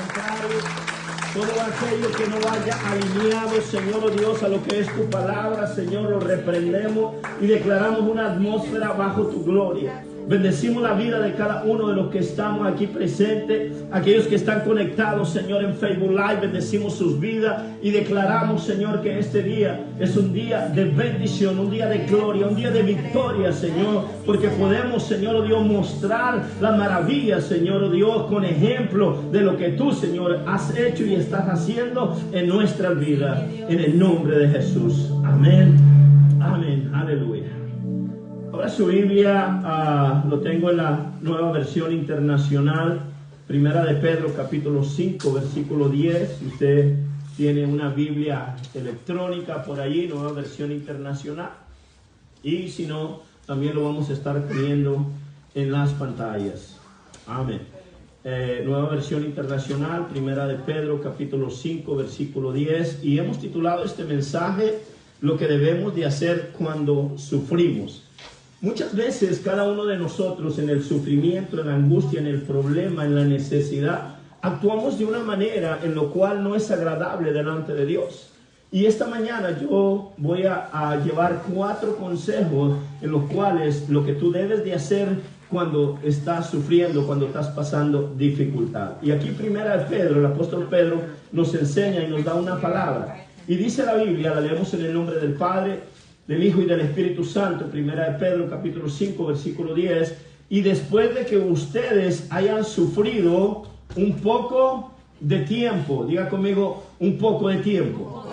contrario, todo aquello que no vaya alineado, Señor, oh Dios, a lo que es tu palabra, Señor, lo reprendemos y declaramos una atmósfera bajo tu gloria. Bendecimos la vida de cada uno de los que estamos aquí presentes, aquellos que están conectados, Señor, en Facebook Live. Bendecimos sus vidas y declaramos, Señor, que este día es un día de bendición, un día de gloria, un día de victoria, Señor, porque podemos, Señor, oh Dios, mostrar las maravillas, Señor, oh Dios, con ejemplo de lo que tú, Señor, has hecho y estás haciendo en nuestras vidas, en el nombre de Jesús. Amén, amén, aleluya. Ahora su Biblia lo tengo en la Nueva Versión Internacional, Primera de Pedro capítulo 5 versículo 10. Si usted tiene una Biblia electrónica por allí, Nueva Versión Internacional, y si no, también lo vamos a estar poniendo en las pantallas. Amén. Nueva Versión Internacional, Primera de Pedro capítulo 5 versículo 10, y hemos titulado este mensaje: lo que debemos de hacer cuando sufrimos. Muchas veces cada uno de nosotros, en el sufrimiento, en la angustia, en el problema, en la necesidad, actuamos de una manera en lo cual no es agradable delante de Dios. Y esta mañana yo voy a llevar 4 consejos en los cuales lo que tú debes de hacer cuando estás sufriendo, cuando estás pasando dificultad. Y aquí Primera de Pedro, el apóstol Pedro nos enseña y nos da una palabra. Y dice la Biblia, la leemos en el nombre del Padre, del Hijo y del Espíritu Santo. Primera de Pedro capítulo 5 versículo 10: y después de que ustedes hayan sufrido un poco de tiempo, diga conmigo, un poco de tiempo.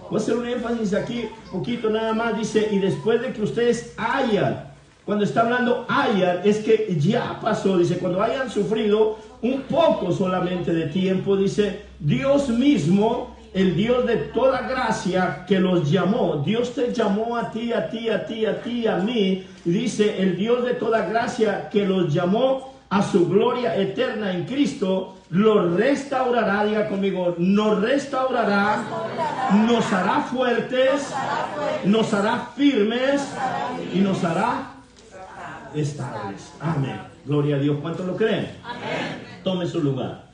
Voy a hacer un énfasis aquí, poquito nada más. Dice, y después de que ustedes hayan, cuando está hablando hayan, es que ya pasó. Dice, cuando hayan sufrido un poco solamente de tiempo, dice, Dios mismo, el Dios de toda gracia que los llamó. Dios te llamó a ti, a ti, a ti, a ti, a mí. Y dice, el Dios de toda gracia que los llamó a su gloria eterna en Cristo, los restaurará. Diga conmigo, nos restaurará, nos hará fuertes, nos hará firmes y nos hará estables. Amén. Gloria a Dios. ¿Cuántos lo creen? Amén. Tome su lugar.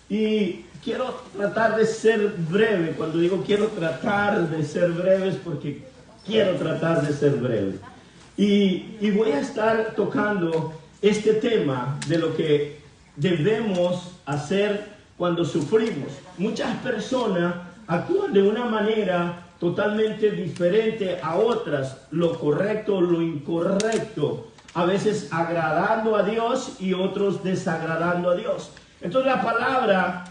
Y quiero tratar de ser breve. Cuando digo quiero tratar de ser breve es porque quiero tratar de ser breve. Y voy a estar tocando este tema de lo que debemos hacer cuando sufrimos. Muchas personas actúan de una manera totalmente diferente a otras, lo correcto, lo incorrecto, a veces agradando a Dios y otros desagradando a Dios. Entonces la palabra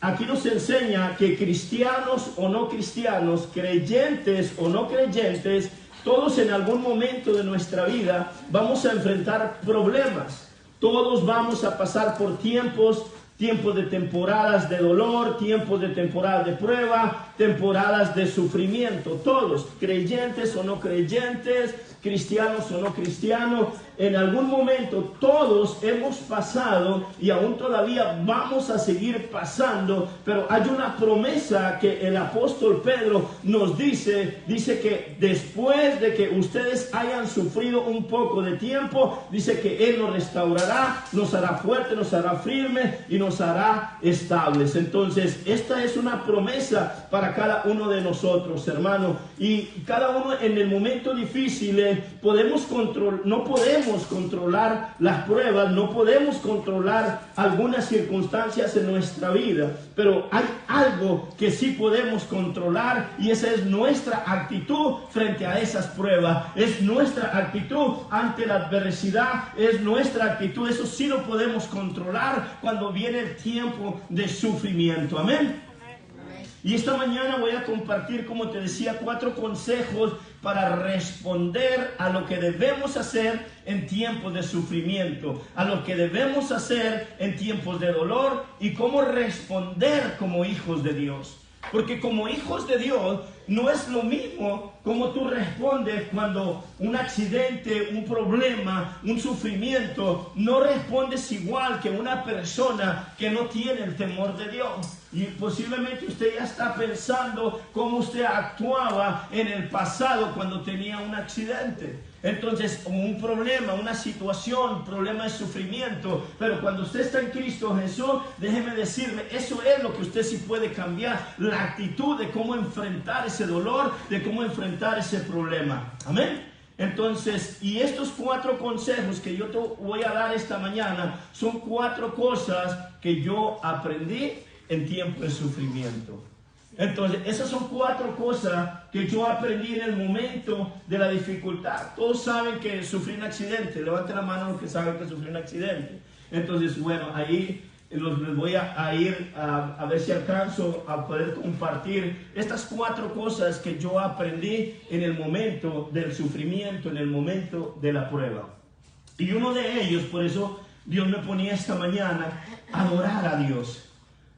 aquí nos enseña que cristianos o no cristianos, creyentes o no creyentes, todos en algún momento de nuestra vida vamos a enfrentar problemas. Todos vamos a pasar por tiempos de temporadas de dolor, tiempos de temporada de prueba, temporadas de sufrimiento. Todos, creyentes o no creyentes, cristianos o no cristianos, en algún momento todos hemos pasado y aún todavía vamos a seguir pasando, pero hay una promesa que el apóstol Pedro nos dice que después de que ustedes hayan sufrido un poco de tiempo, dice que Él nos restaurará, nos hará fuerte, nos hará firme y nos hará estables. Entonces, esta es una promesa para cada uno de nosotros, hermano, y cada uno en el momento difícil no podemos controlar las pruebas, no podemos controlar algunas circunstancias en nuestra vida, pero hay algo que sí podemos controlar y esa es nuestra actitud frente a esas pruebas, es nuestra actitud ante la adversidad, es nuestra actitud. Eso sí lo podemos controlar cuando viene el tiempo de sufrimiento. Amén. Y esta mañana voy a compartir, como te decía, 4 consejos para responder a lo que debemos hacer en tiempos de sufrimiento, a lo que debemos hacer en tiempos de dolor y cómo responder como hijos de Dios. Porque como hijos de Dios no es lo mismo como tú respondes cuando un accidente, un problema, un sufrimiento, no respondes igual que una persona que no tiene el temor de Dios. Y posiblemente usted ya está pensando cómo usted actuaba en el pasado cuando tenía un accidente. Entonces, un problema, una situación, problema de sufrimiento, pero cuando usted está en Cristo Jesús, déjeme decirle, eso es lo que usted sí puede cambiar, la actitud de cómo enfrentar ese dolor, de cómo enfrentar ese problema. Amén. Entonces, y estos 4 consejos que yo te voy a dar esta mañana son 4 cosas que yo aprendí en tiempo de sufrimiento. Entonces, esas son 4 cosas que yo aprendí en el momento de la dificultad. Todos saben que sufrí un accidente. Levanten la mano los que saben que sufrí un accidente. Entonces, bueno, ahí les voy a ir a ver si alcanzo a poder compartir estas 4 cosas que yo aprendí en el momento del sufrimiento, en el momento de la prueba. Y uno de ellos, por eso Dios me ponía esta mañana, adorar a Dios.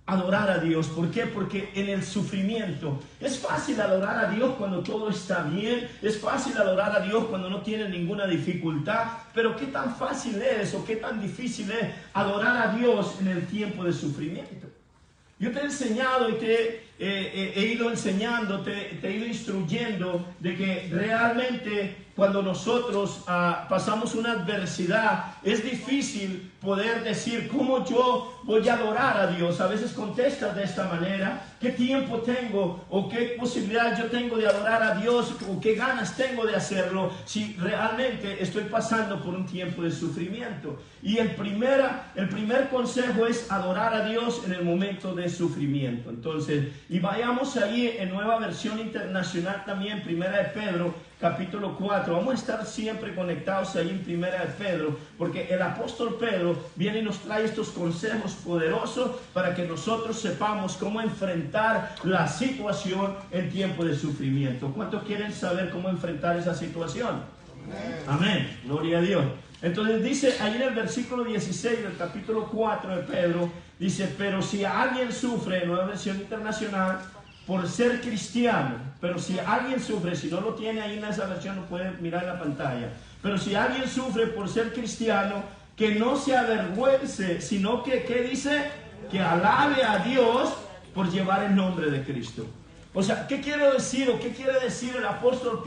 Adorar a Dios. ¿Por qué? Porque en el sufrimiento es fácil adorar a Dios cuando todo está bien, es fácil adorar a Dios cuando no tiene ninguna dificultad, pero ¿qué tan fácil es o qué tan difícil es adorar a Dios en el tiempo de sufrimiento? Yo te he enseñado y he ido enseñando, te he ido instruyendo de que realmente cuando nosotros pasamos una adversidad, es difícil poder decir cómo yo voy a adorar a Dios. A veces contestas de esta manera, ¿qué tiempo tengo o qué posibilidad yo tengo de adorar a Dios o qué ganas tengo de hacerlo si realmente estoy pasando por un tiempo de sufrimiento? Y el primer consejo es adorar a Dios en el momento de sufrimiento. Entonces, y vayamos ahí en Nueva Versión Internacional también, Primera de Pedro, capítulo 4. Vamos a estar siempre conectados ahí en Primera de Pedro, porque el apóstol Pedro viene y nos trae estos consejos poderosos para que nosotros sepamos cómo enfrentar la situación en tiempo de sufrimiento. ¿Cuántos quieren saber cómo enfrentar esa situación? Amén. Gloria a Dios. Entonces dice ahí en el versículo 16 del capítulo 4 de Pedro, dice, pero si alguien sufre, Nueva Versión Internacional, por ser cristiano, pero si alguien sufre, si no lo tiene ahí en esa versión, lo puede mirar en la pantalla, pero si alguien sufre por ser cristiano, que no se avergüence, sino que, ¿qué dice? Que alabe a Dios por llevar el nombre de Cristo. O sea, ¿qué quiero decir o qué quiere decir el apóstol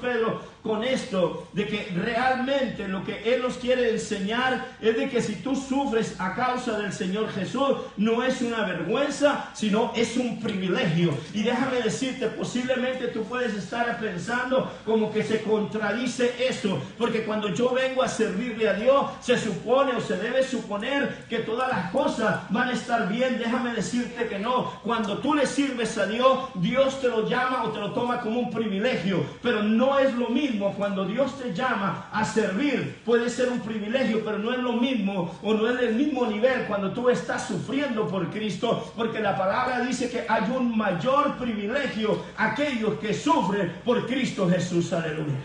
Pedro con esto? De que realmente lo que él nos quiere enseñar es de que si tú sufres a causa del Señor Jesús, no es una vergüenza, sino es un privilegio. Y déjame decirte, posiblemente tú puedes estar pensando como que se contradice eso, porque cuando yo vengo a servirle a Dios, se supone o se debe suponer que todas las cosas van a estar bien. Déjame decirte que no. Cuando tú le sirves a Dios, Dios te lo llama o te lo toma como un privilegio, pero no es lo mismo cuando Dios te llama a servir. Puede ser un privilegio, pero no es lo mismo o no es del mismo nivel cuando tú estás sufriendo por Cristo, porque la palabra dice que hay un mayor privilegio a aquellos que sufren por Cristo Jesús. Aleluya.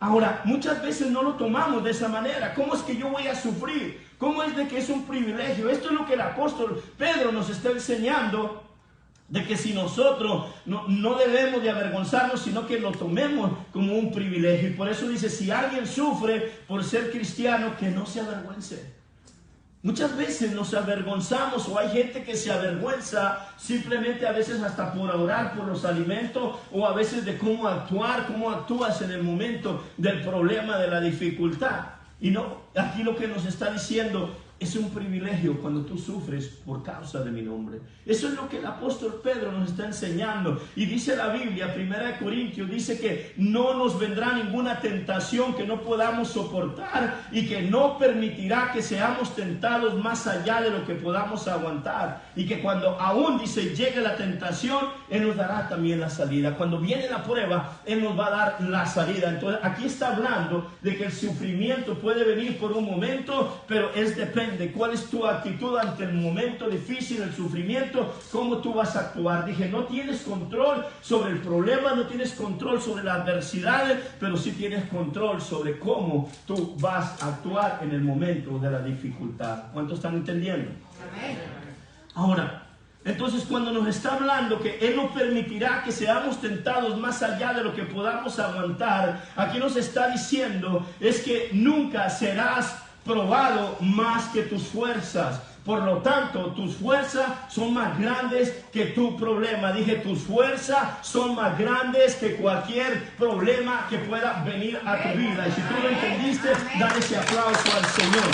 Ahora, muchas veces no lo tomamos de esa manera. ¿Cómo es que yo voy a sufrir? ¿Cómo es de que es un privilegio? Esto es lo que el apóstol Pedro nos está enseñando, de que si nosotros no debemos de avergonzarnos, sino que lo tomemos como un privilegio. Y por eso dice, si alguien sufre por ser cristiano, que no se avergüence. Muchas veces nos avergonzamos, o hay gente que se avergüenza simplemente a veces hasta por orar por los alimentos, o a veces de cómo actuar, cómo actúas en el momento del problema, de la dificultad. Y no, aquí lo que nos está diciendo es un privilegio cuando tú sufres por causa de mi nombre. Eso es lo que el apóstol Pedro nos está enseñando. Y dice la Biblia, 1 Corintios, dice que no nos vendrá ninguna tentación que no podamos soportar y que no permitirá que seamos tentados más allá de lo que podamos aguantar. Y que cuando aún, dice, llegue la tentación, Él nos dará también la salida. Cuando viene la prueba, Él nos va a dar la salida. Entonces aquí está hablando de que el sufrimiento puede venir por un momento, pero depende de cuál es tu actitud ante el momento difícil, el sufrimiento, cómo tú vas a actuar. Dije, no tienes control sobre el problema, no tienes control sobre las adversidades, pero sí tienes control sobre cómo tú vas a actuar en el momento de la dificultad. ¿Cuántos están entendiendo? Amén. Ahora, entonces cuando nos está hablando que Él no permitirá que seamos tentados más allá de lo que podamos aguantar, aquí nos está diciendo es que nunca serás probado más que tus fuerzas. Por lo tanto, tus fuerzas son más grandes que tu problema. Dije, tus fuerzas son más grandes que cualquier problema que pueda venir a tu vida. Y si tú lo entendiste, dale ese aplauso al Señor.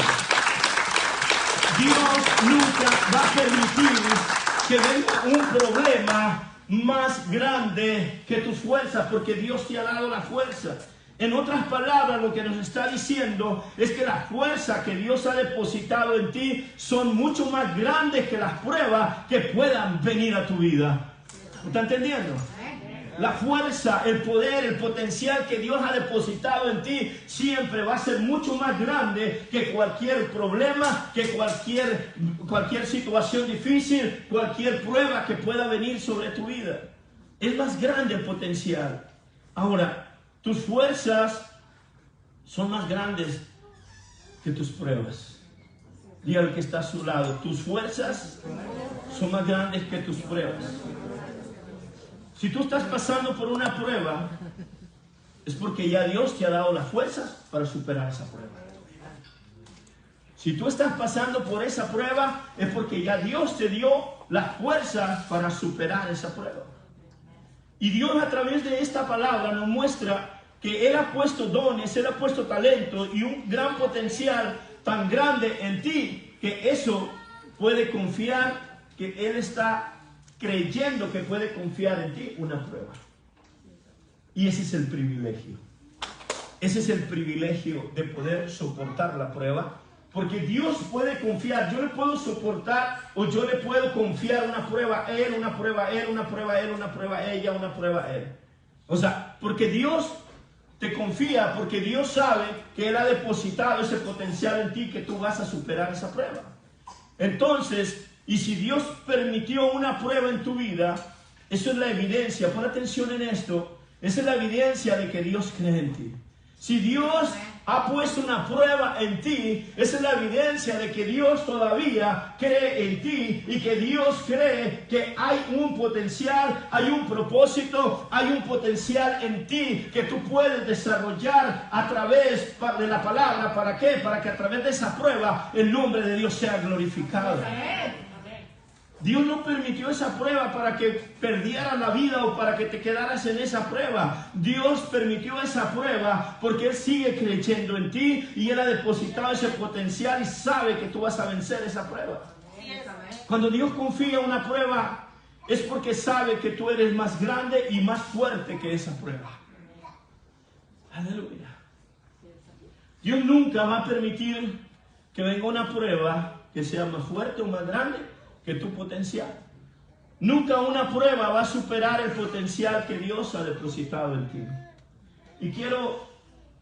Dios nunca va a permitir que venga un problema más grande que tus fuerzas, porque Dios te ha dado la fuerza. En otras palabras, lo que nos está diciendo es que las fuerzas que Dios ha depositado en ti son mucho más grandes que las pruebas que puedan venir a tu vida. ¿Está entendiendo? La fuerza, el poder, el potencial que Dios ha depositado en ti siempre va a ser mucho más grande que cualquier problema, que cualquier situación difícil, cualquier prueba que pueda venir sobre tu vida. Es más grande el potencial. Ahora, tus fuerzas son más grandes que tus pruebas. Dígale que está a su lado. Tus fuerzas son más grandes que tus pruebas. Si tú estás pasando por una prueba, es porque ya Dios te ha dado las fuerzas para superar esa prueba. Si tú estás pasando por esa prueba, es porque ya Dios te dio las fuerzas para superar esa prueba. Y Dios, a través de esta palabra, nos muestra que Él ha puesto dones, Él ha puesto talento y un gran potencial tan grande en ti, que eso puede confiar, que Él está creyendo que puede confiar en ti una prueba. Y ese es el privilegio. Ese es el privilegio de poder soportar la prueba. Porque Dios puede confiar. Yo le puedo soportar o yo le puedo confiar una prueba a Él, una prueba a Él, una prueba a Él, una prueba a ella, una prueba a Él. O sea, porque Dios te confía, porque Dios sabe que Él ha depositado ese potencial en ti, que tú vas a superar esa prueba. Entonces, y si Dios permitió una prueba en tu vida, eso es la evidencia, pon atención en esto, esa es la evidencia de que Dios cree en ti. Si Dios ha puesto una prueba en ti, esa es la evidencia de que Dios todavía cree en ti y que Dios cree que hay un potencial, hay un propósito, hay un potencial en ti que tú puedes desarrollar a través de la palabra. ¿Para qué? Para que a través de esa prueba el nombre de Dios sea glorificado. Dios no permitió esa prueba para que perdieras la vida o para que te quedaras en esa prueba. Dios permitió esa prueba porque Él sigue creyendo en ti y Él ha depositado ese potencial y sabe que tú vas a vencer esa prueba. Cuando Dios confía en una prueba es porque sabe que tú eres más grande y más fuerte que esa prueba. Aleluya. Dios nunca va a permitir que venga una prueba que sea más fuerte o más grande que tu potencial. Nunca una prueba va a superar el potencial que Dios ha depositado en ti. Y quiero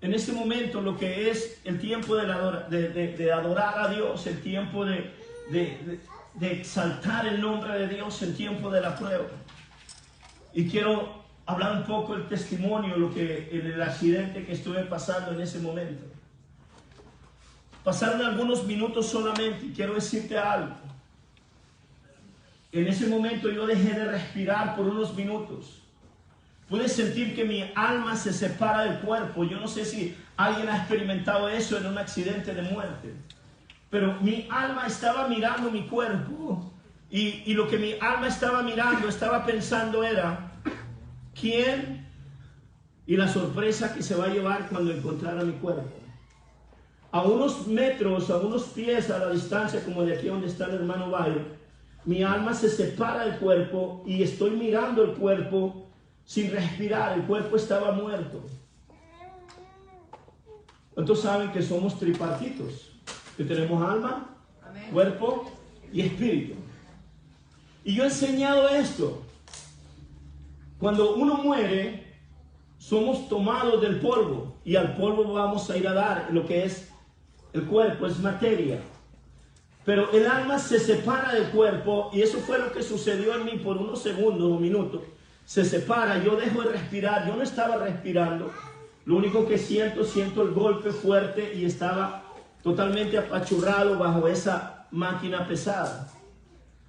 en este momento, lo que es el tiempo de adorar a Dios, el tiempo de exaltar el nombre de Dios, el tiempo de la prueba. Y quiero hablar un poco del testimonio, el accidente que estuve pasando en ese momento. Pasaron algunos minutos solamente y quiero decirte algo. En ese momento yo dejé de respirar por unos minutos. Pude sentir que mi alma se separa del cuerpo. Yo no sé si alguien ha experimentado eso en un accidente de muerte. Pero mi alma estaba mirando mi cuerpo. Y lo que mi alma estaba mirando, estaba pensando era, ¿quién? Y la sorpresa que se va a llevar cuando encontrara mi cuerpo. A unos metros, a unos pies a la distancia, como de aquí donde está el hermano Bayo, mi alma se separa del cuerpo y estoy mirando el cuerpo sin respirar. El cuerpo estaba muerto. ¿Cuántos saben que somos tripartitos? Que tenemos alma, cuerpo y espíritu. Y yo he enseñado esto. Cuando uno muere, somos tomados del polvo y al polvo vamos a ir a dar lo que es el cuerpo, es materia. Pero el alma se separa del cuerpo y eso fue lo que sucedió en mí por unos segundos o minutos. Se separa, yo dejo de respirar, yo no estaba respirando. Lo único que siento el golpe fuerte y estaba totalmente apachurrado bajo esa máquina pesada.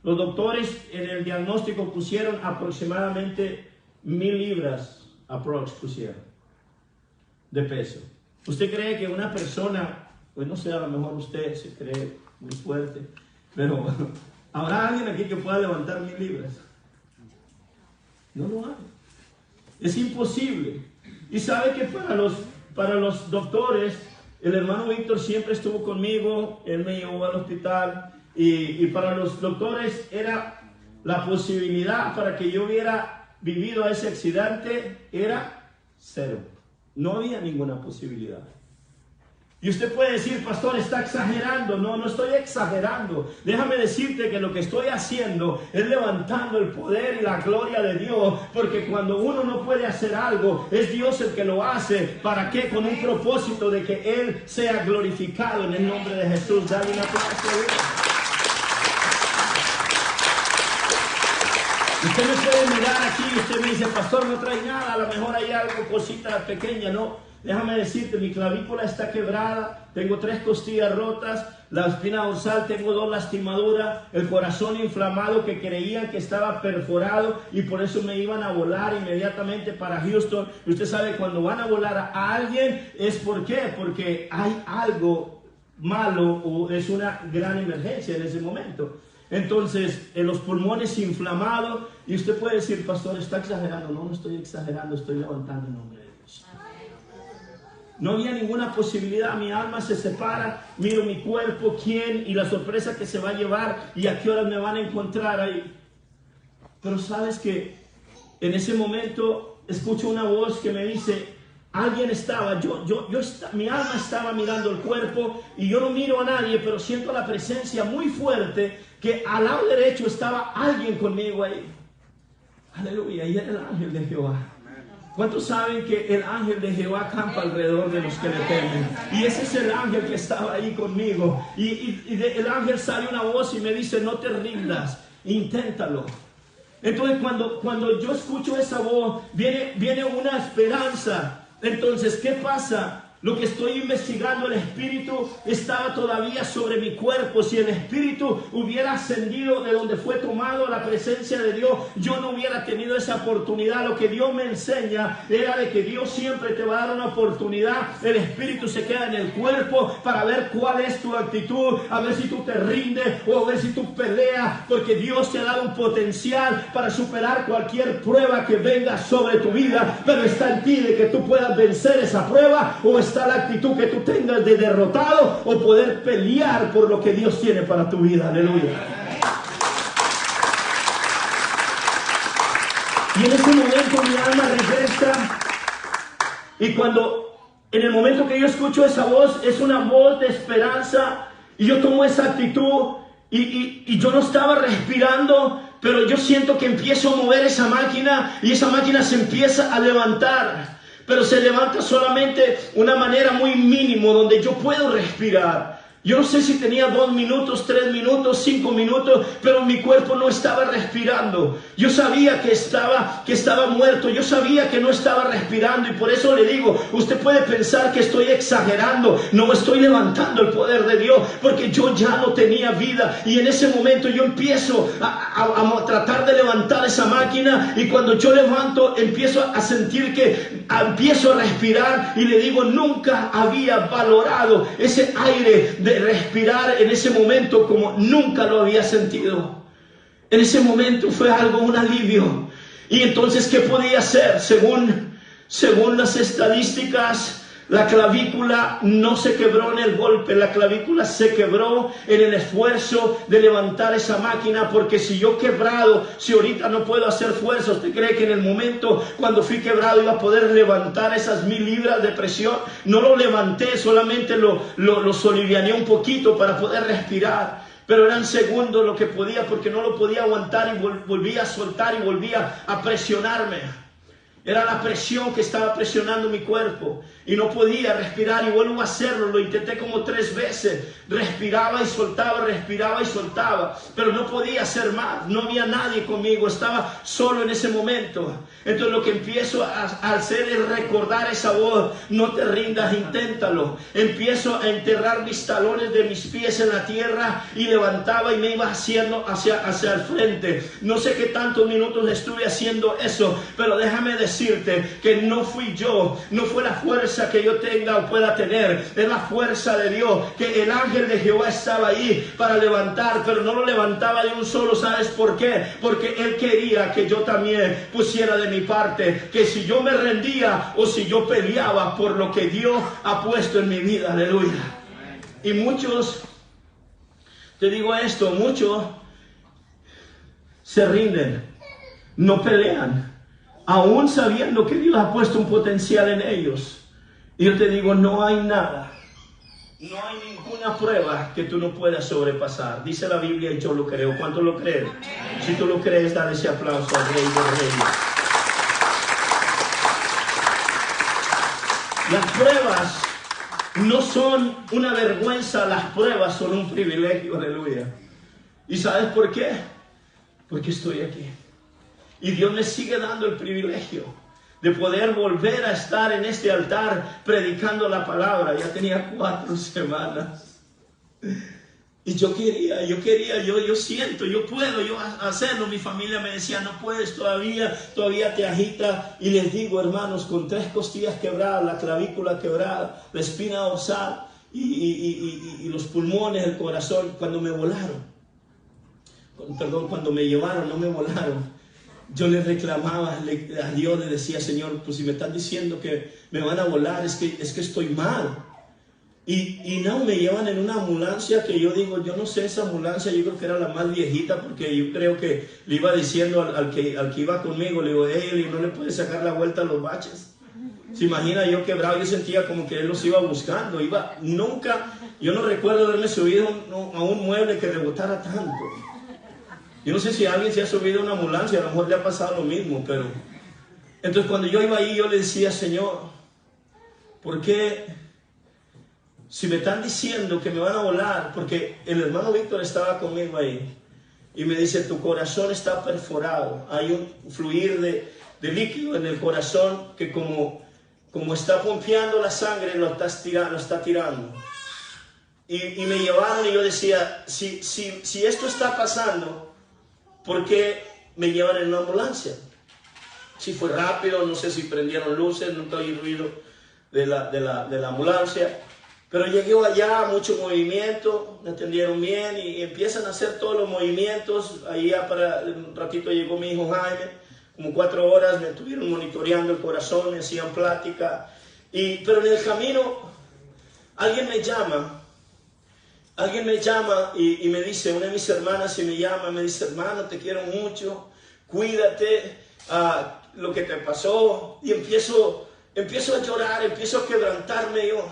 Los doctores en el diagnóstico pusieron aproximadamente 1000 libras de peso. ¿Usted cree que una persona, pues no sé, a lo mejor usted se cree muy fuerte, Pero ¿habrá alguien aquí que pueda levantar 1000 libras? No lo hay. Es imposible. Y sabe que para los doctores, el hermano Víctor siempre estuvo conmigo, él me llevó al hospital y para los doctores era la posibilidad para que yo hubiera vivido ese accidente era 0. No había ninguna posibilidad. Y usted puede decir, pastor, está exagerando. No, no estoy exagerando. Déjame decirte que lo que estoy haciendo es levantando el poder y la gloria de Dios. Porque cuando uno no puede hacer algo, es Dios el que lo hace. ¿Para qué? Con un propósito de que Él sea glorificado en el nombre de Jesús. Dale un aplauso a Dios. Usted me puede mirar aquí y usted me dice, pastor, no trae nada. A lo mejor hay algo, cosita pequeña. No. Déjame decirte, mi clavícula está quebrada, tengo 3 costillas rotas, la espina dorsal tengo 2 lastimaduras, el corazón inflamado que creían que estaba perforado y por eso me iban a volar inmediatamente para Houston. Y usted sabe, cuando van a volar a alguien, ¿es por qué? Porque hay algo malo o es una gran emergencia en ese momento. Entonces, en los pulmones inflamados, y usted puede decir, pastor, está exagerando. No, no estoy exagerando, estoy levantando el nombre de Dios. No había ninguna posibilidad, mi alma se separa, miro mi cuerpo, quién y la sorpresa que se va a llevar y a qué horas me van a encontrar ahí. Pero sabes que en ese momento escucho una voz que me dice, alguien estaba, mi alma estaba mirando el cuerpo y yo no miro a nadie, pero siento la presencia muy fuerte que al lado derecho estaba alguien conmigo ahí. Aleluya, y era el ángel de Jehová. ¿Cuántos saben que el ángel de Jehová campa alrededor de los que le temen? Y ese es el ángel que estaba ahí conmigo. Y el ángel sale una voz y me dice, no te rindas, inténtalo. Entonces cuando yo escucho esa voz, viene una esperanza. Entonces, ¿qué pasa? Lo que estoy investigando, el espíritu estaba todavía sobre mi cuerpo. Si el espíritu hubiera ascendido de donde fue tomado la presencia de Dios, yo no hubiera tenido esa oportunidad. Lo que Dios me enseña era de que Dios siempre te va a dar una oportunidad. El espíritu se queda en el cuerpo para ver cuál es tu actitud, a ver si tú te rindes o a ver si tú peleas, porque Dios te ha dado un potencial para superar cualquier prueba que venga sobre tu vida, pero está en ti de que tú puedas vencer esa prueba, o está la actitud que tú tengas de derrotado o poder pelear por lo que Dios tiene para tu vida. Aleluya. Y en ese momento mi alma regresa, y cuando en el momento que yo escucho esa voz, es una voz de esperanza, y yo tomo esa actitud y yo no estaba respirando, pero yo siento que empiezo a mover esa máquina y esa máquina se empieza a levantar. Pero se levanta solamente una manera muy mínimo donde yo puedo respirar. Yo no sé si tenía 2 minutos, 3 minutos, 5 minutos, pero mi cuerpo no estaba respirando. Yo sabía que estaba muerto, yo sabía que no estaba respirando, y por eso le digo, usted puede pensar que estoy exagerando, no estoy levantando el poder de Dios, porque yo ya no tenía vida, y en ese momento yo empiezo a tratar de levantar esa máquina, y cuando yo levanto, empiezo a sentir que empiezo a respirar, y le digo, nunca había valorado ese aire de respirar en ese momento como nunca lo había sentido. En ese momento fue algo, un alivio. Y entonces, ¿qué podía hacer? Según las estadísticas, la clavícula no se quebró en el golpe, la clavícula se quebró en el esfuerzo de levantar esa máquina, porque si yo quebrado, si ahorita no puedo hacer fuerza, ¿usted cree que en el momento cuando fui quebrado iba a poder levantar esas 1000 libras de presión? No lo levanté, solamente lo soliviané un poquito para poder respirar. Pero eran segundos lo que podía, porque no lo podía aguantar, y volvía a soltar y volvía a presionarme. Era la presión que estaba presionando mi cuerpo y no podía respirar, y vuelvo a hacerlo. Lo intenté como 3 veces. Respiraba y soltaba, pero no podía hacer más. No había nadie conmigo, estaba solo en ese momento. Entonces lo que empiezo a hacer es recordar esa voz: no te rindas, inténtalo. Empiezo a enterrar mis talones de mis pies en la tierra y levantaba y me iba haciendo hacia el frente. No sé qué tantos minutos estuve haciendo eso, pero déjame decirte que no fui yo, no fue la fuerza fuerza que yo tenga o pueda tener, es la fuerza de Dios, que el ángel de Jehová estaba ahí para levantar, pero no lo levantaba de un solo. ¿Sabes por qué? Porque Él quería que yo también pusiera de mi parte, que si yo me rendía o si yo peleaba por lo que Dios ha puesto en mi vida. Aleluya. Y muchos, te digo esto, muchos se rinden, no pelean, aún sabiendo que Dios ha puesto un potencial en ellos. Y yo te digo, no hay nada, no hay ninguna prueba que tú no puedas sobrepasar. Dice la Biblia y yo lo creo. ¿Cuánto lo crees? Si tú lo crees, dale ese aplauso al Rey de Reyes. Las pruebas no son una vergüenza, las pruebas son un privilegio. Aleluya. ¿Y sabes por qué? Porque estoy aquí. Y Dios me sigue dando el privilegio de poder volver a estar en este altar predicando la palabra. Ya tenía 4 semanas. Y yo siento, yo puedo hacerlo. Mi familia me decía, no puedes todavía te agita. Y les digo, hermanos, con 3 costillas quebradas, la clavícula quebrada, la espina dorsal y los pulmones, el corazón, cuando me llevaron, no me volaron. Yo le reclamaba a Dios, le decía, Señor, pues si me están diciendo que me van a volar, es que estoy mal. Y no, me llevan en una ambulancia que yo digo, yo no sé, esa ambulancia yo creo que era la más viejita, porque yo creo que le iba diciendo al que iba conmigo, le digo, Eli, ¿no le puede sacar la vuelta a los baches? Se imagina yo quebrado, yo sentía como que él los iba buscando, yo no recuerdo haberme subido a un mueble que rebotara tanto. Yo no sé si alguien se ha subido a una ambulancia, a lo mejor le ha pasado lo mismo, pero... Entonces cuando yo iba ahí, yo le decía, Señor, ¿por qué? Si me están diciendo que me van a volar, porque el hermano Víctor estaba conmigo ahí, y me dice, tu corazón está perforado, hay un fluir de líquido en el corazón que como está pompeando la sangre, lo está tirando. Y me llevaron y yo decía, si esto está pasando, ¿por qué me llevan en una ambulancia? Si fue rápido, no sé si prendieron luces, nunca oí ruido de la ambulancia. Pero llegué allá, mucho movimiento, me atendieron bien y empiezan a hacer todos los movimientos. Ahí ya para un ratito llegó mi hijo Jaime, como 4 horas me estuvieron monitoreando el corazón, me hacían plática. Pero en el camino alguien me llama y me dice, una de mis hermanas me llama, me dice, hermano, te quiero mucho, cuídate, lo que te pasó. Y empiezo a llorar, empiezo a quebrantarme yo.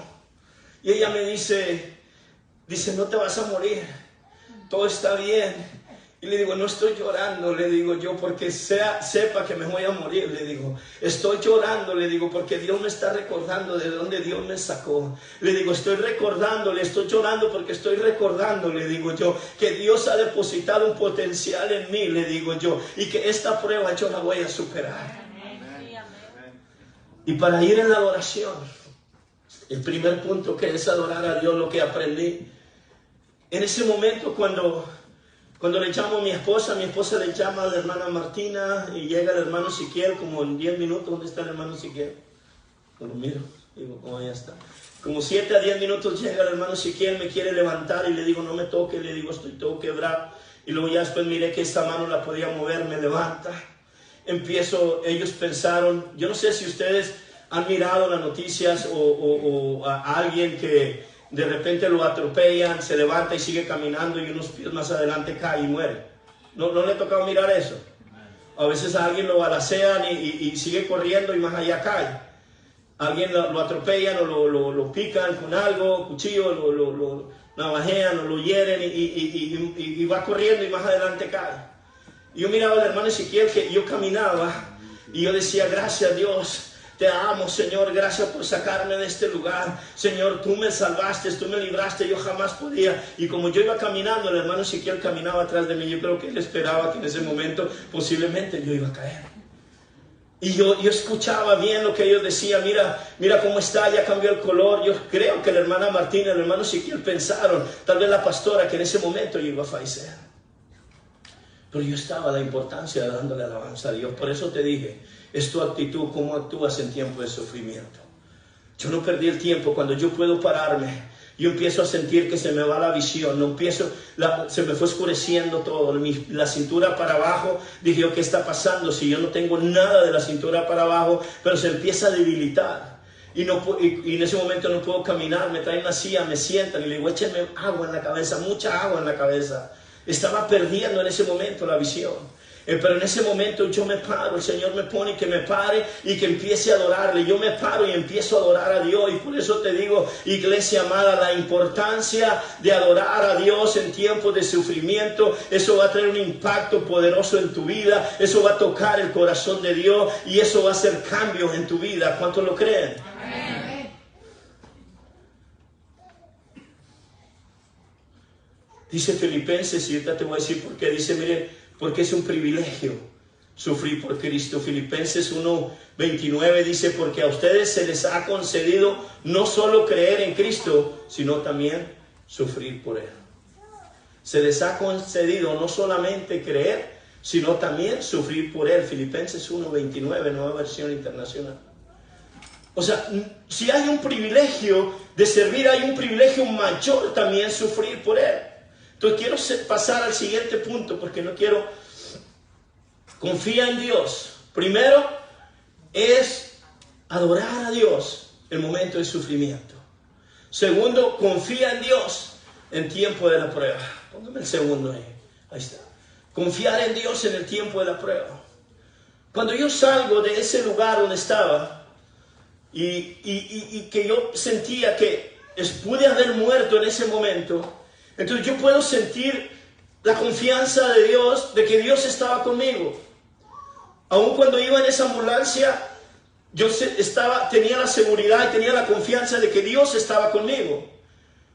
Y ella me dice, no te vas a morir, todo está bien. Y le digo, no estoy llorando, le digo yo, porque sepa que me voy a morir, le digo. Estoy llorando, le digo, porque Dios me está recordando de dónde Dios me sacó. Le digo, estoy llorando porque estoy recordando, le digo yo, que Dios ha depositado un potencial en mí, le digo yo, y que esta prueba yo la voy a superar. Y para ir en la adoración, el primer punto que es adorar a Dios, lo que aprendí. En ese momento cuando le llamo a mi esposa le llama a la hermana Martina y llega el hermano Siquiel como en 10 minutos. ¿Dónde está el hermano Siquiel? No lo miro, digo, oh, ya está. Como 7 a 10 minutos llega el hermano Siquiel, me quiere levantar y le digo, no me toque, le digo, estoy todo quebrado. Y luego ya después miré que esta mano la podía mover, me levanta. Ellos pensaron, yo no sé si ustedes han mirado las noticias o a alguien que de repente lo atropellan, se levanta y sigue caminando y unos pies más adelante cae y muere. ¿No le ha tocado mirar eso? A veces a alguien lo balacean y sigue corriendo y más allá cae. Alguien lo atropellan o lo pican con algo, cuchillo, lo navajean o lo hieren y va corriendo y más adelante cae. Y yo miraba al hermano Ezequiel, que yo caminaba y yo decía, gracias Dios, te amo Señor, gracias por sacarme de este lugar. Señor, tú me salvaste, tú me libraste, yo jamás podía. Y como yo iba caminando, el hermano Ezequiel caminaba atrás de mí. Yo creo que él esperaba que en ese momento posiblemente yo iba a caer. Y yo escuchaba bien lo que ellos decían, mira cómo está, ya cambió el color. Yo creo que la hermana Martina, el hermano Ezequiel pensaron, tal vez la pastora, que en ese momento yo iba a fallecer. Pero yo estaba la importancia de dándole alabanza a Dios. Por eso te dije, es tu actitud, cómo actúas en tiempo de sufrimiento. Yo no perdí el tiempo. Cuando yo puedo pararme, yo empiezo a sentir que se me va la visión, se me fue oscureciendo todo, la cintura para abajo. Dije yo, ¿qué está pasando? Si yo no tengo nada de la cintura para abajo, pero se empieza a debilitar. Y en ese momento no puedo caminar, me traen una silla, me sientan y le digo, échenme agua en la cabeza, mucha agua en la cabeza. Estaba perdiendo en ese momento la visión. Pero en ese momento yo me paro, el Señor me pone que me pare y que empiece a adorarle. Yo me paro y empiezo a adorar a Dios. Y por eso te digo, iglesia amada, la importancia de adorar a Dios en tiempos de sufrimiento. Eso va a tener un impacto poderoso en tu vida. Eso va a tocar el corazón de Dios y eso va a hacer cambios en tu vida. ¿Cuántos lo creen? Amén. Dice Filipenses, y ahorita te voy a decir por qué. Dice, miren, porque es un privilegio sufrir por Cristo. Filipenses 1:29 dice, porque a ustedes se les ha concedido no solo creer en Cristo, sino también sufrir por Él. Se les ha concedido no solamente creer, sino también sufrir por Él. Filipenses 1:29, nueva versión internacional. O sea, si hay un privilegio de servir, hay un privilegio mayor también sufrir por Él. Entonces quiero pasar al siguiente punto porque no quiero. Confía en Dios. Primero es adorar a Dios en momento de sufrimiento. Segundo, confía en Dios en tiempo de la prueba. Póngame el segundo ahí. Ahí está. Confiar en Dios en el tiempo de la prueba. Cuando yo salgo de ese lugar donde estaba y que yo sentía que pude haber muerto en ese momento, entonces yo puedo sentir la confianza de Dios, de que Dios estaba conmigo. Aun cuando iba en esa ambulancia, yo tenía la seguridad y tenía la confianza de que Dios estaba conmigo.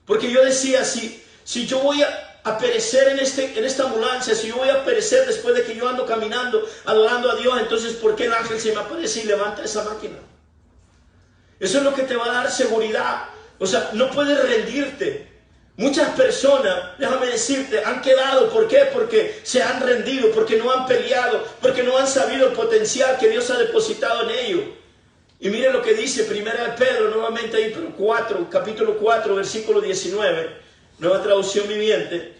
Porque yo decía, si yo voy a perecer en esta ambulancia, si yo voy a perecer después de que yo ando caminando, adorando a Dios, entonces ¿por qué el ángel se me aparece y levanta esa máquina? Eso es lo que te va a dar seguridad. O sea, no puedes rendirte. Muchas personas, déjame decirte, han quedado. ¿Por qué? Porque se han rendido, porque no han peleado, porque no han sabido el potencial que Dios ha depositado en ellos. Y mire lo que dice Primera de Pedro, nuevamente ahí, pero capítulo 4, versículo 19, nueva traducción viviente.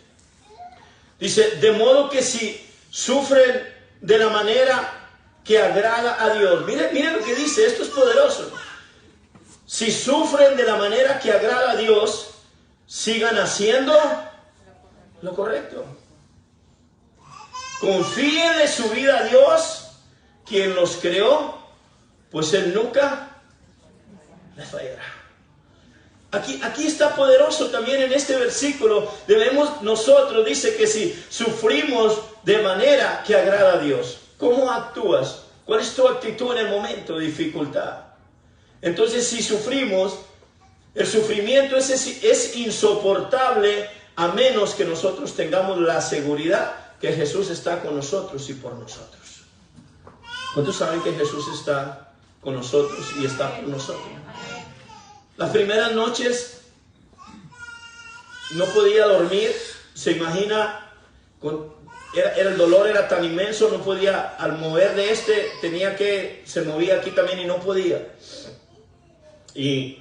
Dice, de modo que si sufren de la manera que agrada a Dios. Mire lo que dice, esto es poderoso. Si sufren de la manera que agrada a Dios, sigan haciendo lo correcto. Confíenle su vida a Dios, quien los creó, pues Él nunca les fallará. Aquí está poderoso también en este versículo. Nosotros dice que si sufrimos de manera que agrada a Dios, ¿cómo actúas? ¿Cuál es tu actitud en el momento de dificultad? Entonces, si sufrimos, el sufrimiento es insoportable a menos que nosotros tengamos la seguridad que Jesús está con nosotros y por nosotros. ¿Cuántos saben que Jesús está con nosotros y está por nosotros? Las primeras noches no podía dormir. Se imagina, el dolor era tan inmenso, no podía, al mover de se movía aquí también y no podía. Y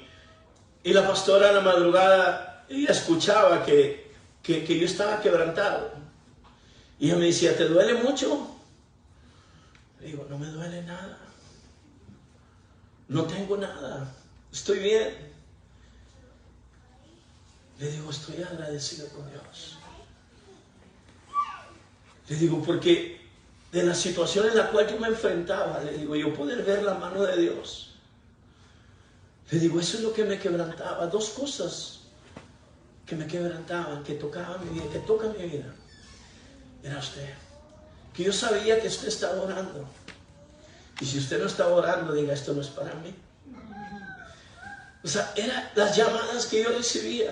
la pastora en la madrugada, ella escuchaba que yo estaba quebrantado. Y ella me decía, ¿te duele mucho? Le digo, no me duele nada. No tengo nada. Estoy bien. Le digo, estoy agradecido con Dios. Le digo, porque de la situación en la cual yo me enfrentaba, le digo, yo poder ver la mano de Dios. Le digo, eso es lo que me quebrantaba. Dos cosas que me quebrantaban, que tocaban mi vida, que tocan mi vida. Era usted. Que yo sabía que usted estaba orando. Y si usted no estaba orando, diga, esto no es para mí. O sea, eran las llamadas que yo recibía.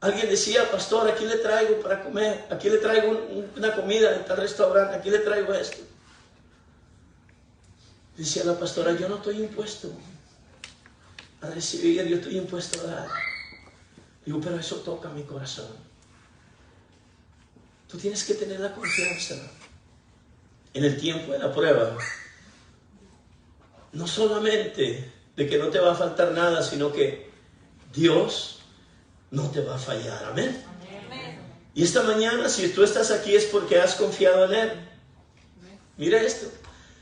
Alguien decía, pastor, aquí le traigo para comer. Aquí le traigo una comida en tal restaurante. Aquí le traigo esto. Decía la pastora, yo no estoy impuesto a recibir, yo estoy impuesto a dar. Digo, pero eso toca mi corazón. Tú tienes que tener la confianza en el tiempo de la prueba. No solamente de que no te va a faltar nada, sino que Dios no te va a fallar. Amén. Y esta mañana, si tú estás aquí, es porque has confiado en Él. Mira esto.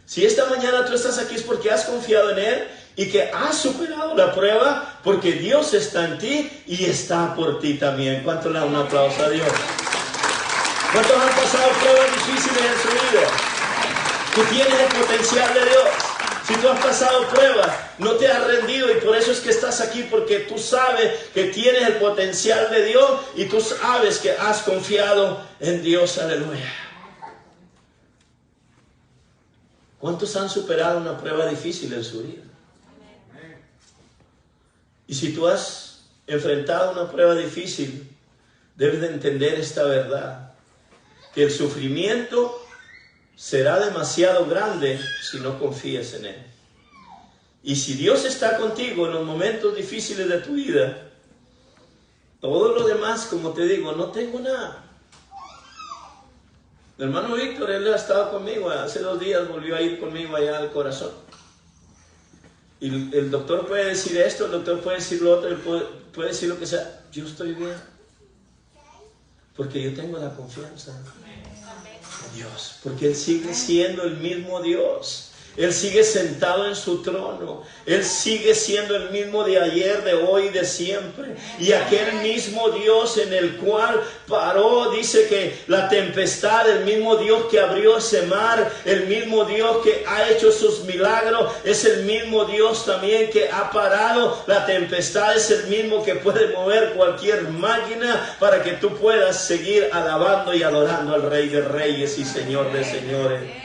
Si esta mañana tú estás aquí, es porque has confiado en Él y que has superado la prueba, porque Dios está en ti y está por ti también. ¿Cuánto le da un aplauso a Dios? ¿Cuántos han pasado pruebas difíciles en su vida? Tú tienes el potencial de Dios. Si tú has pasado pruebas, no te has rendido, y por eso es que estás aquí, porque tú sabes que tienes el potencial de Dios y tú sabes que has confiado en Dios. Aleluya. ¿Cuántos han superado una prueba difícil en su vida? Y si tú has enfrentado una prueba difícil, debes de entender esta verdad, que el sufrimiento será demasiado grande si no confías en Él. Y si Dios está contigo en los momentos difíciles de tu vida, todo lo demás, como te digo, no tengo nada. El hermano Víctor, él ha estado conmigo, hace 2 días volvió a ir conmigo allá al corazón. Y el doctor puede decir esto, el doctor puede decir lo otro, él puede decir lo que sea. Yo estoy bien, porque yo tengo la confianza en Dios, porque Él sigue siendo el mismo Dios. Él sigue sentado en su trono. Él sigue siendo el mismo de ayer, de hoy, de siempre. Y aquel mismo Dios en el cual paró, dice que la tempestad, el mismo Dios que abrió ese mar, el mismo Dios que ha hecho sus milagros, es el mismo Dios también que ha parado la tempestad. Es el mismo que puede mover cualquier máquina para que tú puedas seguir alabando y adorando al Rey de Reyes y Señor de Señores.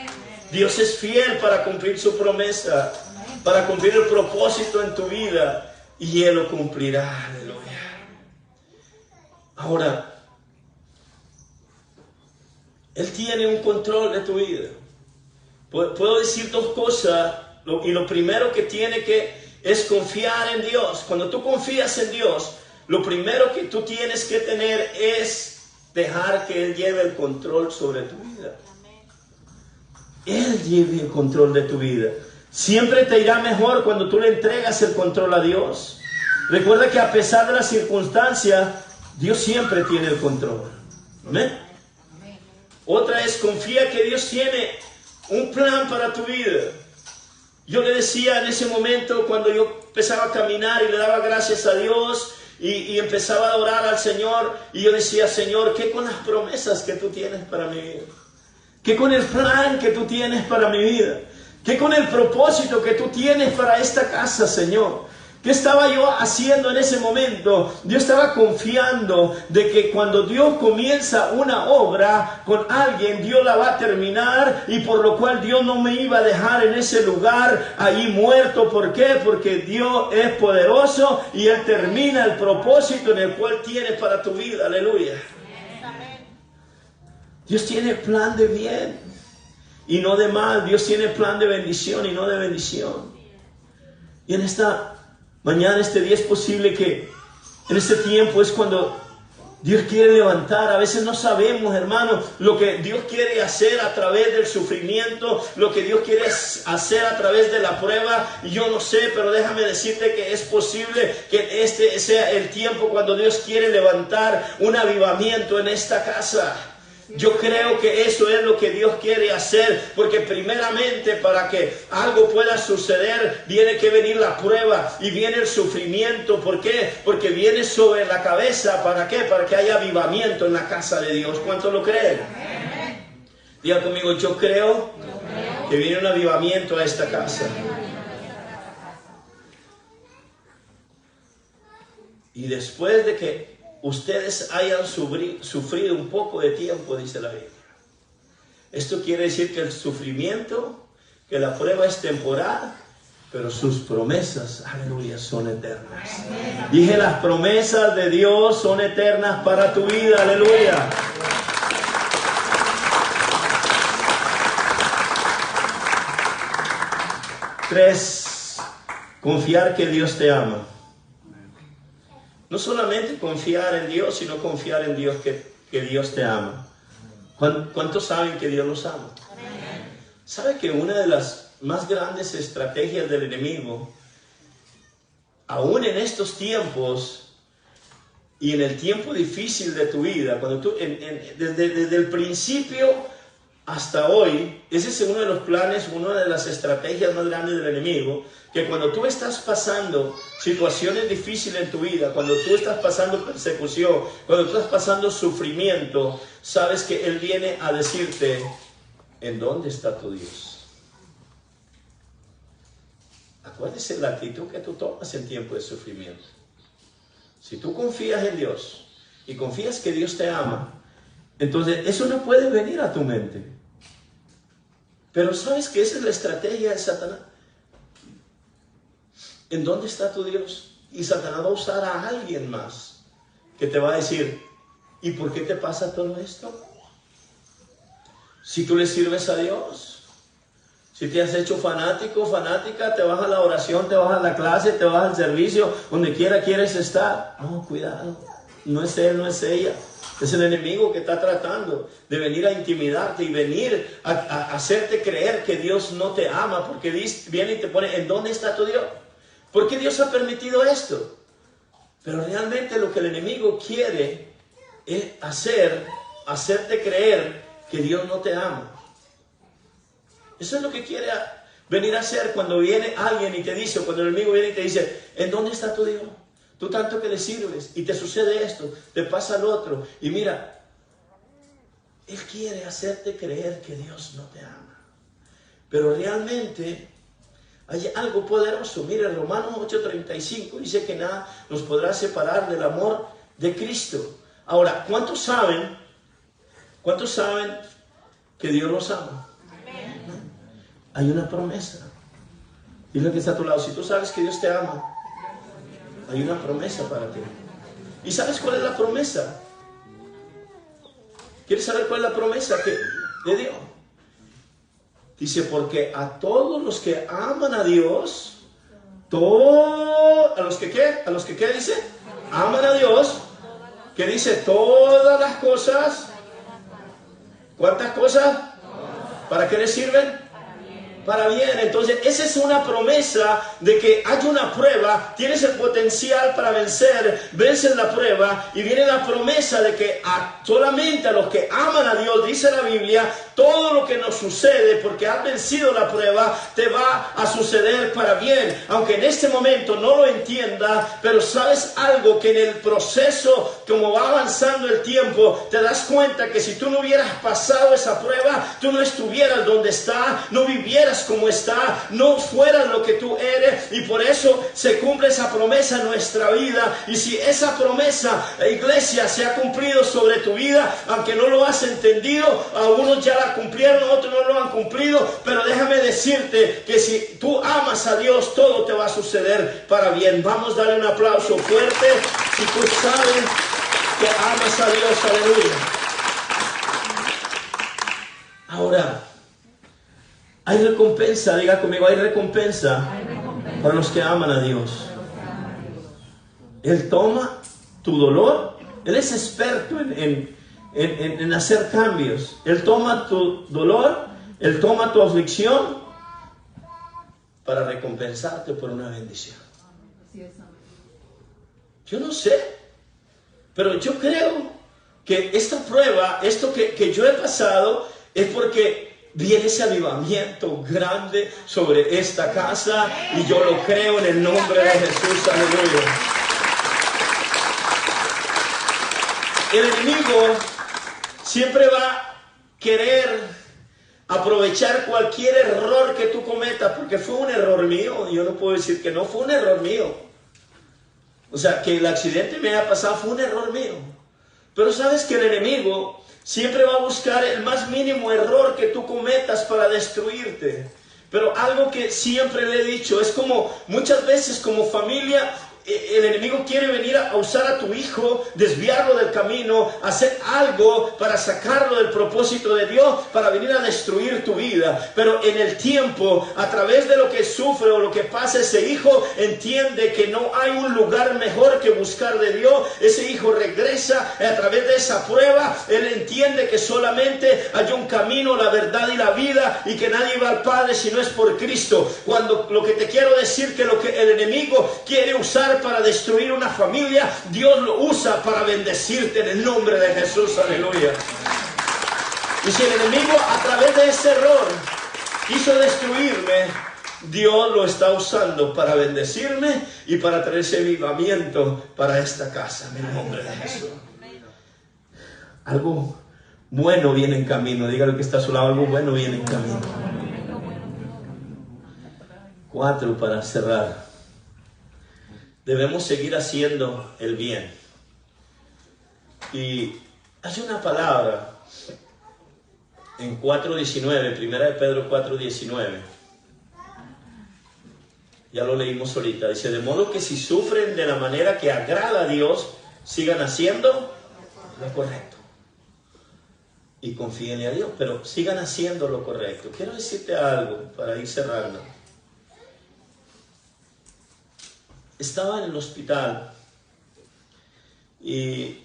Dios es fiel para cumplir su promesa, para cumplir el propósito en tu vida, y Él lo cumplirá. Aleluya. Ahora, Él tiene un control de tu vida. Puedo decir 2 cosas, y lo primero que tiene que es confiar en Dios. Cuando tú confías en Dios, lo primero que tú tienes que tener es dejar que Él lleve el control sobre tu vida. Él lleve el control de tu vida. Siempre te irá mejor cuando tú le entregas el control a Dios. Recuerda que a pesar de las circunstancias, Dios siempre tiene el control. ¿Amén? Otra es, confía que Dios tiene un plan para tu vida. Yo le decía en ese momento, cuando yo empezaba a caminar y le daba gracias a Dios y empezaba a adorar al Señor, y yo decía: Señor, ¿qué con las promesas que tú tienes para mi vida? ¿Qué con el plan que tú tienes para mi vida? ¿Qué con el propósito que tú tienes para esta casa, Señor? ¿Qué estaba yo haciendo en ese momento? Yo estaba confiando de que cuando Dios comienza una obra con alguien, Dios la va a terminar, y por lo cual Dios no me iba a dejar en ese lugar ahí muerto. ¿Por qué? Porque Dios es poderoso y Él termina el propósito en el cual tiene para tu vida. Aleluya. Dios tiene plan de bien y no de mal. Dios tiene plan de bendición y no de bendición. Y en esta mañana, este día, es posible que en este tiempo es cuando Dios quiere levantar. A veces no sabemos, hermanos, lo que Dios quiere hacer a través del sufrimiento, lo que Dios quiere hacer a través de la prueba. Y yo no sé, pero déjame decirte que es posible que este sea el tiempo cuando Dios quiere levantar un avivamiento en esta casa. Yo creo que eso es lo que Dios quiere hacer, porque primeramente, para que algo pueda suceder, tiene que venir la prueba y viene el sufrimiento. ¿Por qué? Porque viene sobre la cabeza. ¿Para qué? Para que haya avivamiento en la casa de Dios. ¿Cuántos lo creen? Diga conmigo: yo creo que viene un avivamiento a esta casa. Y después de que ustedes hayan sufrido un poco de tiempo, dice la Biblia, esto quiere decir que el sufrimiento, que la prueba es temporal, pero sus promesas, aleluya, son eternas. Dije, las promesas de Dios son eternas para tu vida. Aleluya. Tres, confiar que Dios te ama. No solamente confiar en Dios, sino confiar en Dios, que Dios te ama. ¿Cuántos saben que Dios los ama? ¿Sabe que una de las más grandes estrategias del enemigo aún en estos tiempos y en el tiempo difícil de tu vida, cuando tú, desde el principio hasta hoy, ese es uno de los planes, una de las estrategias más grandes del enemigo, que cuando tú estás pasando situaciones difíciles en tu vida, cuando tú estás pasando persecución, cuando tú estás pasando sufrimiento, sabes que Él viene a decirte, ¿en dónde está tu Dios? Acuérdese la actitud que tú tomas en tiempo de sufrimiento. Si tú confías en Dios y confías que Dios te ama, entonces eso no puede venir a tu mente. Pero ¿sabes que esa es la estrategia de Satanás? ¿En dónde está tu Dios? Y Satanás va a usar a alguien más que te va a decir, ¿y por qué te pasa todo esto? Si tú le sirves a Dios, si te has hecho fanático, fanática, te vas a la oración, te vas a la clase, te vas al servicio, donde quiera quieres estar. No, cuidado, no es él, no es ella. Es el enemigo que está tratando de venir a intimidarte y venir a hacerte creer que Dios no te ama, porque viene y te pone, ¿en dónde está tu Dios? ¿Por qué Dios ha permitido esto? Pero realmente lo que el enemigo quiere es hacerte creer que Dios no te ama. Eso es lo que quiere venir a hacer cuando viene alguien y te dice, o cuando el enemigo viene y te dice, ¿en dónde está tu Dios? Tú tanto que le sirves y te sucede esto, te pasa lo otro. Y mira, Él quiere hacerte creer que Dios no te ama. Pero realmente hay algo poderoso. Mira, Romanos 8:35 dice que nada nos podrá separar del amor de Cristo. Ahora, ¿cuántos saben que Dios los ama? Amén. Hay una promesa. Dile que está a tu lado, si tú sabes que Dios te ama, hay una promesa para ti. ¿Y sabes cuál es la promesa? ¿Quieres saber cuál es la promesa de Dios? Dice, porque a todos los que aman a Dios, ¿a los que qué? ¿A los que qué dice? Aman a Dios, que dice todas las cosas. ¿Cuántas cosas? ¿Para qué les sirven? Para bien. Entonces esa es una promesa de que hay una prueba, tienes el potencial para vencer, vences la prueba y viene la promesa de que solamente a los que aman a Dios, dice la Biblia, todo lo que nos sucede porque has vencido la prueba te va a suceder para bien. Aunque en este momento no lo entienda, pero sabes algo, que en el proceso, como va avanzando el tiempo, te das cuenta que si tú no hubieras pasado esa prueba, tú no estuvieras donde está, no vivieras como está, no fueras lo que tú eres, y por eso se cumple esa promesa en nuestra vida. Y si esa promesa, iglesia, se ha cumplido sobre tu vida, aunque no lo has entendido, algunos ya la cumplieron, otros no lo han cumplido, pero déjame decirte que si tú amas a Dios, todo te va a suceder para bien. Vamos a darle un aplauso fuerte si tú sabes que amas a Dios. Aleluya. Ahora, hay recompensa, diga conmigo, hay recompensa para los que aman a Dios. Él toma tu dolor, Él es experto en hacer cambios. Él toma tu dolor, Él toma tu aflicción para recompensarte por una bendición. Yo no sé, pero yo creo que esta prueba, esto que yo he pasado, es porque viene ese avivamiento grande sobre esta casa, y yo lo creo en el nombre de Jesús. Aleluya. El enemigo siempre va a querer aprovechar cualquier error que tú cometas, porque fue un error mío. Yo no puedo decir que no fue un error mío. O sea, que el accidente me haya pasado fue un error mío. Pero sabes que el enemigo siempre va a buscar el más mínimo error que tú cometas para destruirte. Pero algo que siempre le he dicho, es como muchas veces como familia, el enemigo quiere venir a usar a tu hijo, desviarlo del camino, hacer algo para sacarlo del propósito de Dios, para venir a destruir tu vida. Pero en el tiempo, a través de lo que sufre o lo que pasa, ese hijo entiende que no hay un lugar mejor que buscar de Dios. Ese hijo regresa a través de esa prueba. Él entiende que solamente hay un camino, la verdad y la vida, y que nadie va al Padre si no es por Cristo. Cuando lo que te quiero decir, que lo que el enemigo quiere usar para destruir una familia, Dios lo usa para bendecirte en el nombre de Jesús. Aleluya. Y si el enemigo a través de ese error quiso destruirme, Dios lo está usando para bendecirme y para traer ese avivamiento para esta casa en el nombre de Jesús. Algo bueno viene en camino. Dígale que está a su lado, algo bueno viene en camino. 4 para cerrar. Debemos seguir haciendo el bien. Y hay una palabra en 4:19, primera de Pedro 4:19. Ya lo leímos ahorita. Dice, de modo que si sufren de la manera que agrada a Dios, sigan haciendo lo correcto. Y confíenle a Dios, pero sigan haciendo lo correcto. Quiero decirte algo para ir cerrando. Estaba en el hospital y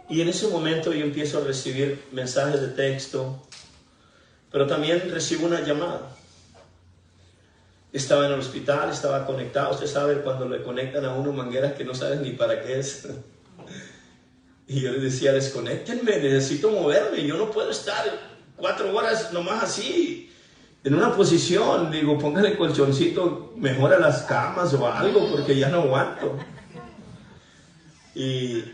en ese momento yo empiezo a recibir mensajes de texto, pero también recibo una llamada. Estaba en el hospital, estaba conectado. Usted sabe cuando le conectan a uno mangueras que no saben ni para qué es. Y yo les decía, desconéctenme, necesito moverme. Yo no puedo estar 4 horas nomás así, en una posición. Digo, póngale colchoncito mejor a las camas o algo, porque ya no aguanto. Y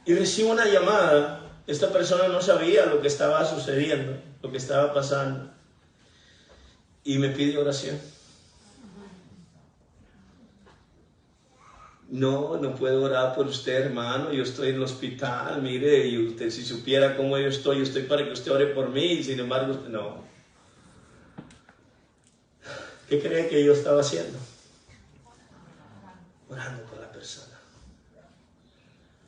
recibo una llamada. Esta persona no sabía lo que estaba sucediendo, lo que estaba pasando. Y me pide oración. No puedo orar por usted, hermano. Yo estoy en el hospital, mire, y usted si supiera cómo yo estoy para que usted ore por mí. Y sin embargo, usted no. ¿Qué cree que yo estaba haciendo? Orando por la persona.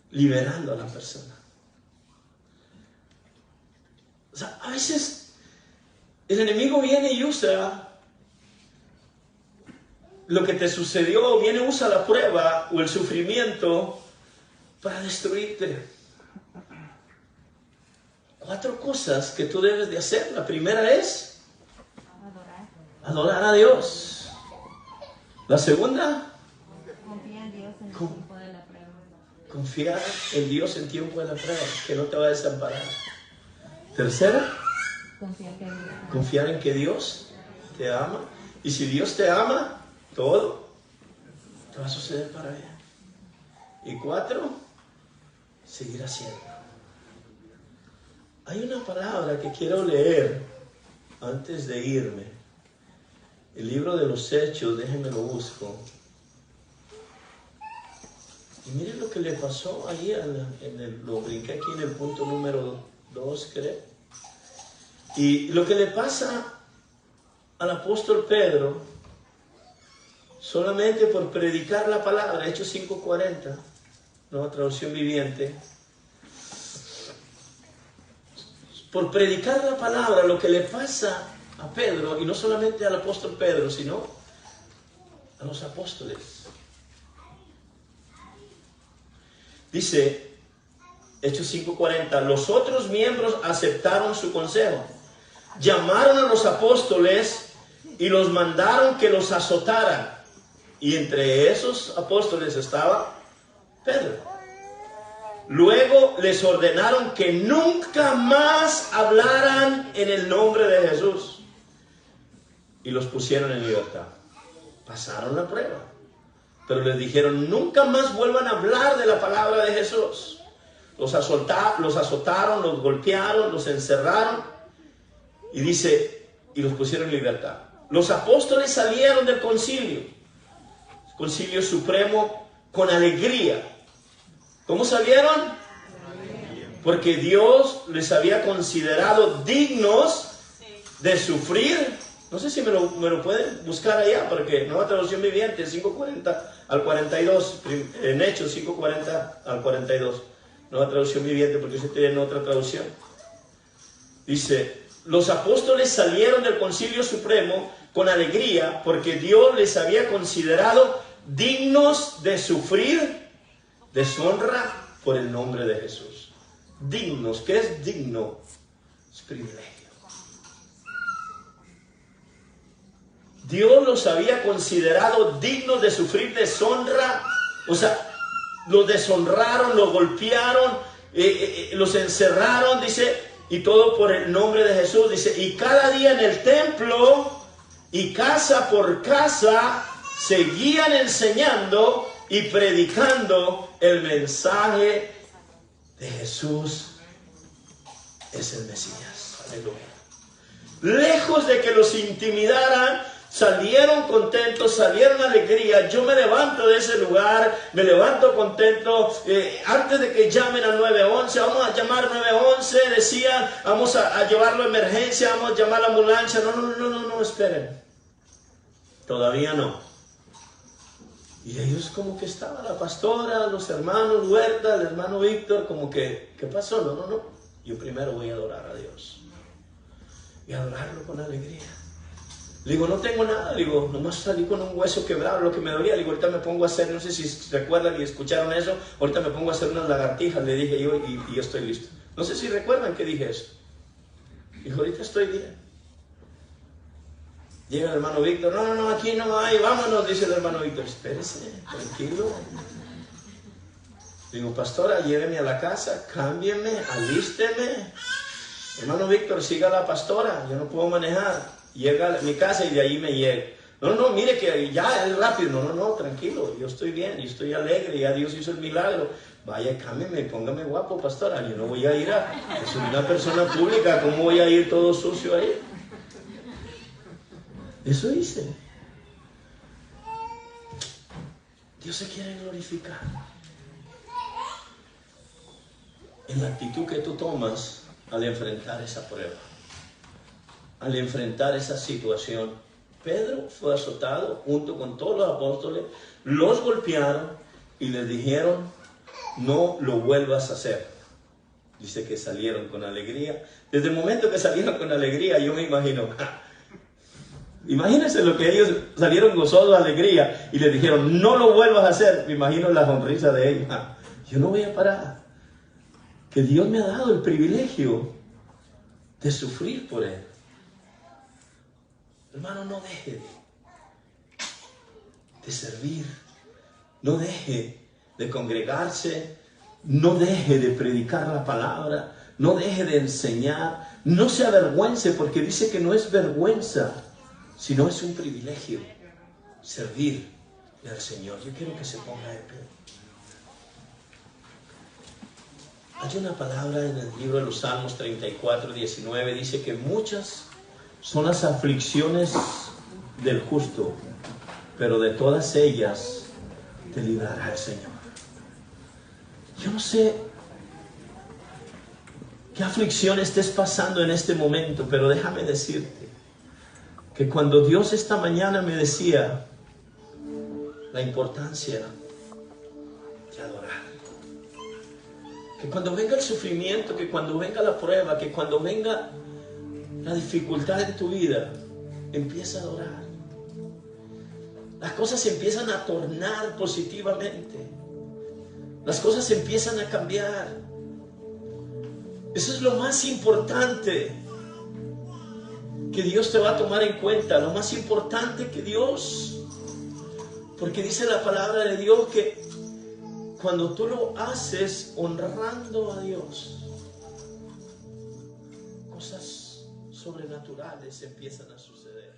Liberando a la persona. O sea, a veces el enemigo viene y usa lo que te sucedió, usa la prueba o el sufrimiento para destruirte. 4 cosas que tú debes de hacer. La primera es adorar a Dios. La segunda, confiar en Dios en el tiempo de la prueba. Confiar en Dios en tiempo de la prueba, que no te va a desamparar. Tercera, confiar en que Dios te ama. Y si Dios te ama, todo te va a suceder para bien. Y 4, seguir haciendo. Hay una palabra que quiero leer antes de irme. El libro de los Hechos, déjenme lo busco. Y miren lo que le pasó ahí, lo brinqué aquí en el punto número 2, creo. Y lo que le pasa al apóstol Pedro, solamente por predicar la palabra, Hechos 5:40, nueva traducción viviente. Por predicar la palabra, lo que le pasa a Pedro, y no solamente al apóstol Pedro, sino a los apóstoles. Dice, Hechos 5:40, los otros miembros aceptaron su consejo. Llamaron a los apóstoles y los mandaron que los azotaran. Y entre esos apóstoles estaba Pedro. Luego les ordenaron que nunca más hablaran en el nombre de Jesús. Y los pusieron en libertad. Pasaron la prueba. Pero les dijeron, nunca más vuelvan a hablar de la palabra de Jesús. Los azotaron, los golpearon, los encerraron. Y dice, y los pusieron en libertad. Los apóstoles salieron del concilio supremo, con alegría. ¿Cómo salieron? Porque Dios les había considerado dignos de sufrir No sé si me lo pueden buscar allá, porque Nueva Traducción Viviente, 5:40 al 42, en Hechos 5:40 al 42. Nueva Traducción Viviente, porque usted tiene otra traducción. Dice, los apóstoles salieron del Concilio Supremo con alegría, porque Dios les había considerado dignos de sufrir deshonra por el nombre de Jesús. Dignos, ¿qué es digno? Es privilegio. Dios los había considerado dignos de sufrir deshonra, o sea, los deshonraron, los golpearon, los encerraron, dice, y todo por el nombre de Jesús, dice, y cada día en el templo y casa por casa seguían enseñando y predicando el mensaje de Jesús es el Mesías. Aleluya. Lejos de que los intimidaran, salieron contentos, salieron alegría. Yo me levanto de ese lugar, me levanto contento. Antes de que llamen al 911, vamos a llamar 911, decían, vamos a llevarlo a emergencia, vamos a llamar a la ambulancia. No, esperen. Todavía no. Y ellos como que estaba la pastora, los hermanos Huerta, el hermano Víctor, como que, ¿qué pasó? No. Yo primero voy a adorar a Dios. Y adorarlo con alegría. Le digo, no tengo nada, le digo, nomás salí con un hueso quebrado, lo que me dolía. Le digo, ahorita me pongo a hacer, no sé si recuerdan y escucharon eso, ahorita me pongo a hacer unas lagartijas, le dije yo, y yo estoy listo. No sé si recuerdan que dije eso. Dijo, ahorita estoy bien. Llega el hermano Víctor, no, aquí no hay, vámonos, dice el hermano Víctor, espérese, tranquilo. Digo, pastora, lléveme a la casa, cámbieme, alísteme. Hermano Víctor, siga a la pastora, yo no puedo manejar. Llega a mi casa y de ahí me llega. No, mire que ya es rápido. No, tranquilo, yo estoy bien, yo estoy alegre, ya Dios hizo el milagro. Vaya, cámbiame, póngame guapo, pastora. Yo no voy a ir soy una persona pública, ¿cómo voy a ir todo sucio ahí? Eso hice. Dios se quiere glorificar en la actitud que tú tomas al enfrentar esa prueba, al enfrentar esa situación. Pedro fue azotado junto con todos los apóstoles, los golpearon y les dijeron, no lo vuelvas a hacer. Dice que salieron con alegría. Desde el momento que salieron con alegría, yo me imagino, imagínense lo que ellos salieron gozosos de alegría y les dijeron, no lo vuelvas a hacer. Me imagino la sonrisa de ellos. Yo no voy a parar. Que Dios me ha dado el privilegio de sufrir por Él. Hermano, no deje de servir. No deje de congregarse. No deje de predicar la palabra. No deje de enseñar. No se avergüence, porque dice que no es vergüenza, sino es un privilegio servir al Señor. Yo quiero que se ponga de pie. Hay una palabra en el libro de los Salmos 34, 19, dice que muchas son las aflicciones del justo, pero de todas ellas te librará el Señor. Yo no sé qué aflicción estés pasando en este momento, pero déjame decirte que cuando Dios esta mañana me decía la importancia de adorar, que cuando venga el sufrimiento, que cuando venga la prueba, que cuando venga la dificultad en tu vida, empieza a adorar. Las cosas se empiezan a tornar positivamente. Las cosas empiezan a cambiar. Eso es lo más importante que Dios te va a tomar en cuenta. Lo más importante que Dios, porque dice la palabra de Dios que cuando tú lo haces honrando a Dios, cosas sobrenaturales empiezan a suceder.